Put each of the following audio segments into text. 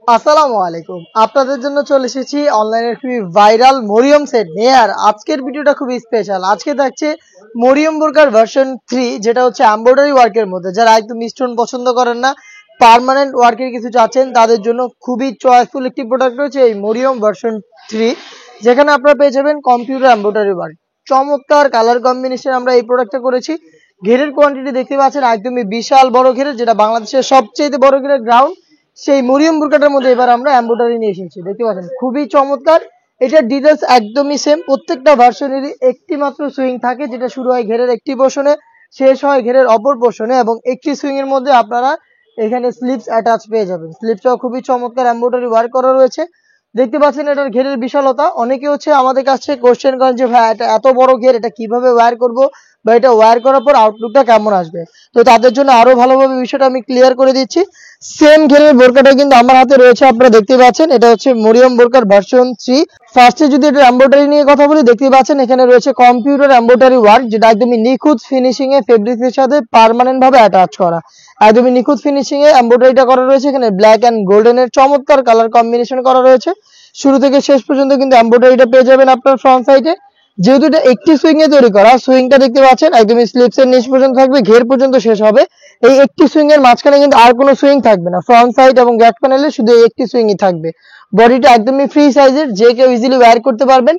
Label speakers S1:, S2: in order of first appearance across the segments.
S1: আসসালামু আলাইকুম। আপনাদের জন্য চলে এসেছি অনলাইনের খুবই ভাইরাল মরিয়ম সেট নিয়ে। আর আজকের ভিডিওটা খুবই স্পেশাল। আজকে থাকছে মরিয়ম বোরকার ভার্সন 3, যেটা হচ্ছে এমব্রয়ডারি ওয়ার্কের মধ্যে। যারা একদম স্টোন পছন্দ করেন না, পার্মানেন্ট ওয়ার্কের কিছু চাচ্ছেন, তাদের জন্য খুবই চয়েসফুল একটি প্রোডাক্ট রয়েছে এই মরিয়ম ভার্সন 3, যেখানে আপনারা পেয়ে যাবেন কম্পিউটার এমব্রয়ডারি ওয়ার্ক। চমৎকার কালার কম্বিনেশন আমরা এই প্রোডাক্টটা করেছি। ঘেরের কোয়ান্টিটি দেখতে পাচ্ছেন একদমই বিশাল বড় ঘেরের, যেটা বাংলাদেশের সবচেয়ে বড় ঘেরের গ্রাউন্ড। সেই মরিয়ম বুরকাটার মধ্যে এবার আমরা এমব্রয়ডারি নিয়ে এসেছি, দেখতে পাচ্ছেন খুবই চমৎকার। এটার ডিটেলস একদমই সেম, প্রত্যেকটা ভার্সনেরই একটি মাত্র সুইং থাকে, যেটা শুরু হয় ঘেরের একটি পোর্শনে, শেষ হয় ঘেরের অপর পোর্শনে, এবং একটি সুইং এর মধ্যে আপনারা এখানে স্লিপস অ্যাটাচ পেয়ে যাবেন। স্লিপসটাও খুবই চমৎকার এমব্রয়ডারি ওয়ার্ক করা রয়েছে। দেখতে পাচ্ছেন এটার ঘেরের বিশালতা। অনেকে হচ্ছে আমাদের কাছে কোশ্চেন করেন যে ভাই এটা এত বড় ঘের, এটা কিভাবে ওয়্যার করব, বা এটা ওয়্যার করার পর আউটলুকটা কেমন আসবে। তো তাদের জন্য আরো ভালোভাবে বিষয়টা আমি ক্লিয়ার করে দিচ্ছি। সেম ঘেরের বোরকাটা কিন্তু আমার হাতে রয়েছে, আপনারা দেখতে পাচ্ছেন। এটা হচ্ছে মরিয়ম বোরকার ভার্সন 3। ফার্স্টে যদি এটা এমব্রয়ডারি নিয়ে কথা বলি, দেখতে পাচ্ছেন এখানে রয়েছে কম্পিউটার এমব্রয়ডারি ওয়ার্ক, যেটা একদমই নিখুঁত ফিনিশিং এ ফেব্রিক্সের সাথে পার্মানেন্ট ভাবে অ্যাটাচ করা। একদমই নিখুঁত ফিনিশিং এ এমব্রয়ডারিটা করা রয়েছে। এখানে ব্ল্যাক এন্ড গোল্ডেন এর চমৎকার কালার কম্বিনেশন করা রয়েছে। শুরু থেকে শেষ পর্যন্ত কিন্তু এমব্রয়ডারিটা পেয়ে যাবেন আপনার ফ্রন্ট সাইডে। যেহেতু এটা একটি সুইং এ তৈরি করা, সুইংটা দেখতে পাচ্ছেন একদমই স্লিপস এর নিচ পর্যন্ত থাকবে, ঘের পর্যন্ত শেষ হবে। এই একটি সুইং এর মাঝখানে কিন্তু আর কোনো সুইং থাকবে না। ফ্রন্ট সাইড এবং ব্যাক প্যানেলে শুধু এই একটি সুইংই থাকবে। বডিটা একদমই ফ্রি সাইজের, যে কেউ ইজিলি ওয়্যার করতে পারবেন।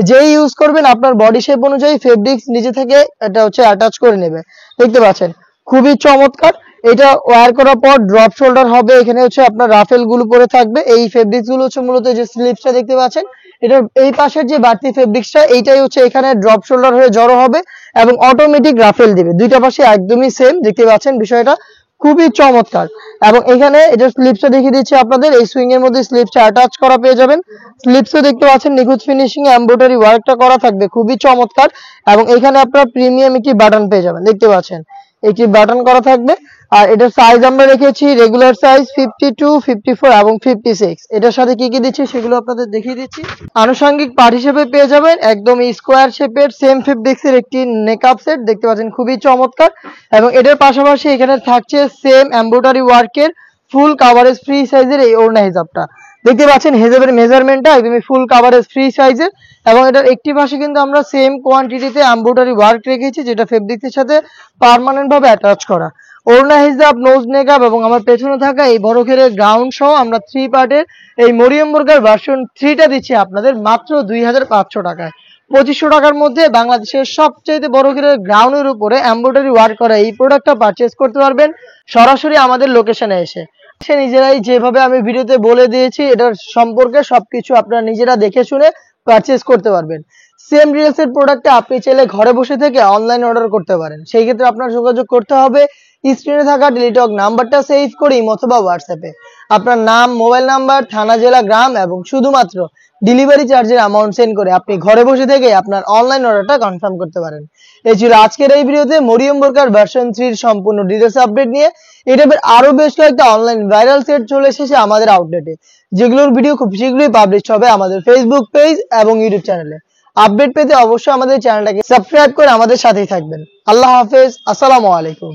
S1: যেই ইউজ করবেন আপনার বডি শেপ অনুযায়ী ফেব্রিক্স নিজে থেকে এটা হচ্ছে অ্যাটাচ করে নেবে। দেখতে পাচ্ছেন খুবই চমৎকার। এটা ওয়্যার করার পর ড্রপ শোল্ডার হবে। এখানে হচ্ছে আপনার রাফেল গুলো পরে থাকবে। এই ফেব্রিক্স গুলো হচ্ছে মূলত যে স্লিপসটা দেখতে পাচ্ছেন, এটার এই পাশের যে বাড়তি ফেব্রিক্সটা, এইটাই হচ্ছে এখানে ড্রপ শোল্ডার হয়ে জড়ো হবে এবং অটোমেটিক রাফেল দিবে। দুইটা পাশে একদমই সেম, দেখতে পাচ্ছেন বিষয়টা খুবই চমৎকার। এবং এখানে এটা স্লিপসটা দেখিয়ে দিচ্ছি আপনাদের। এই সুইং এর মধ্যে স্লিপসটা অ্যাটাচ করা পেয়ে যাবেন। স্লিপসও দেখতে পাচ্ছেন নিখুঁত ফিনিশিং এ এমব্রয়ডারি ওয়ার্কটা করা থাকবে, খুবই চমৎকার। এবং এখানে আপনারা প্রিমিয়াম একটি বাটন পেয়ে যাবেন, দেখতে পাচ্ছেন একটি বাটন করা থাকবে। আর এটার সাইজ আমরা রেখেছি রেগুলার সাইজ 52, 54 এবং 56। এটার সাথে কি কি দিচ্ছি সেগুলো আপনাদের দেখিয়ে দিচ্ছি। আনুষঙ্গিক পার্ট হিসেবে পেয়ে যাবেন একদম স্কোয়ার শেপের সেম ফেব্রিক্সের একটি নেকআপ সেট, দেখতে পাচ্ছেন খুবই চমৎকার। এবং এটার পাশাপাশি এখানে থাকছে সেম এমব্রয়ডারি ওয়ার্কের ফুল কাভারেজ ফ্রি সাইজের এই ওড়না হিজাবটা। দেখতে পাচ্ছেন হিজাবের মেজারমেন্টটা একদমই ফুল কাভারেজ ফ্রি সাইজের। এবং এটার একটি পাশে কিন্তু আমরা সেম কোয়ান্টিটিতে এমব্রয়ডারি ওয়ার্ক রেখেছি, যেটা ফেব্রিক্সের সাথে পার্মানেন্ট ভাবে অ্যাটাচ করা। ওড়না হিজাব, নোজ নেকআপ এবং আমার পেছনে থাকা এই বড় ঘেরের গ্রাউন্ড সহ আমরা 3 পার্টের এই মরিয়ম বোরকার ভার্সন 3টা দিচ্ছি আপনাদের মাত্র 2500 টাকায়। 2500 টাকার মধ্যে বাংলাদেশের সবচেয়ে বড় ঘেরের গ্রাউন্ডের উপরে এমব্রয়ডারি ওয়ার্ক করা এই প্রোডাক্টটা পারচেজ করতে পারবেন সরাসরি আমাদের লোকেশনে এসে। সে নিজেরাই যেভাবে আমি ভিডিওতে বলে দিয়েছি, এটার সম্পর্কে সবকিছু আপনারা নিজেরা দেখে শুনে পারচেজ করতে পারবেন। সেম রিলসের প্রোডাক্টটা আপনি চাইলে ঘরে বসে থেকে অনলাইন অর্ডার করতে পারেন। সেই ক্ষেত্রে আপনার যোগাযোগ করতে হবে স্ক্রিনে থাকা টেলিটক নাম্বারটা সেভ করে অথবা হোয়াটসঅ্যাপে আপনার নাম, মোবাইল নাম্বার, থানা, জেলা, গ্রাম এবং শুধুমাত্র ডেলিভারি চার্জের অ্যামাউন্ট সেন্ড করে আপনি ঘরে বসে থেকে আপনার অনলাইন অর্ডারটা কনফার্ম করতে পারেন। এই ছিল আজকের এই ভিডিওতে মরিয়ম বোরকার ভার্সন 3 সম্পূর্ণ ডিটেইলস আপডেট নিয়ে। এই টাইপের আরো বেশ কয়েকটা অনলাইন ভাইরাল সেট চলে এসেছে আমাদের আউটলেটে, যেগুলোর ভিডিও খুব শীঘ্রই পাবলিশ হবে আমাদের ফেসবুক পেজ এবং ইউটিউব চ্যানেলে। আপডেট পেতে অবশ্যই আমাদের চ্যানেলটাকে সাবস্ক্রাইব করে আমাদের সাথেই থাকবেন। আল্লাহ হাফেজ, আসসালামু আলাইকুম।